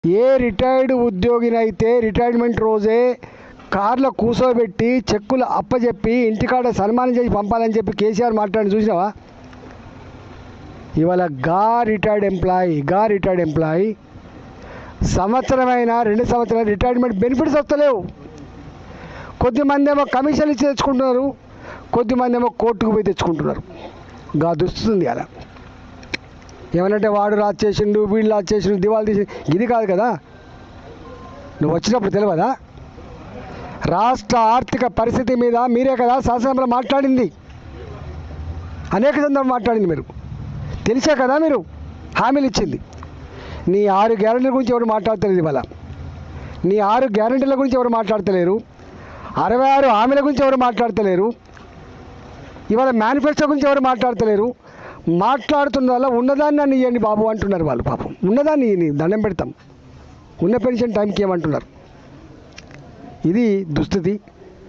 ఏ retired ఉద్యోగినైతే retirement రోజే కార్లో కూర్చోబెట్టి చెక్కులు అప్పచెప్పి ఇంటికాడ సన్మానం చేసి పంపాలని చెప్పి కేసీఆర్ మాట్లాడి చూసినావా? ఇవాళ రిటైర్డ్ ఎంప్లాయీ సంవత్సరమైన 2 సంవత్సరాలు రిటైర్మెంట్ బెనిఫిట్స్ వస్తలేవు. కొద్దిమంది ఏమో కమిషన్ ఇచ్చి తెచ్చుకుంటున్నారు, కొద్దిమంది ఏమో కోర్టుకు పోయి తెచ్చుకుంటున్నారు. దుస్తుంది అలా ఏమనంటే వాడు రాజు చేసిండు, వీళ్ళు రాజు చేసిండు, దివాళి తీసి ఇది కాదు కదా. నువ్వు వచ్చినప్పుడు తెలియదా? రాష్ట్ర ఆర్థిక పరిస్థితి మీద మీరే కదా శాసనసభలో మాట్లాడింది, అనేక సందర్భాలు మాట్లాడింది. మీరు తెలిసే కదా మీరు హామీలు ఇచ్చింది. నీ 6 గ్యారెంటీల గురించి ఎవరు మాట్లాడతలేదు. ఇవాళ నీ 6 గ్యారెంటీల గురించి ఎవరు మాట్లాడతలేరు, 66 హామీల గురించి ఎవరు మాట్లాడతలేరు, ఇవాళ మేనిఫెస్టో గురించి ఎవరు మాట్లాడతలేరు. మాట్లాడుతున్న వల్ల ఉన్నదాన్ని నన్ను ఇవ్వండి బాబు అంటున్నారు వాళ్ళు. పాపం ఉన్నదాన్ని దండం పెడతాం, ఉన్న పెన్షన్ టైంకి ఏమంటున్నారు. ఇది దుస్థితి.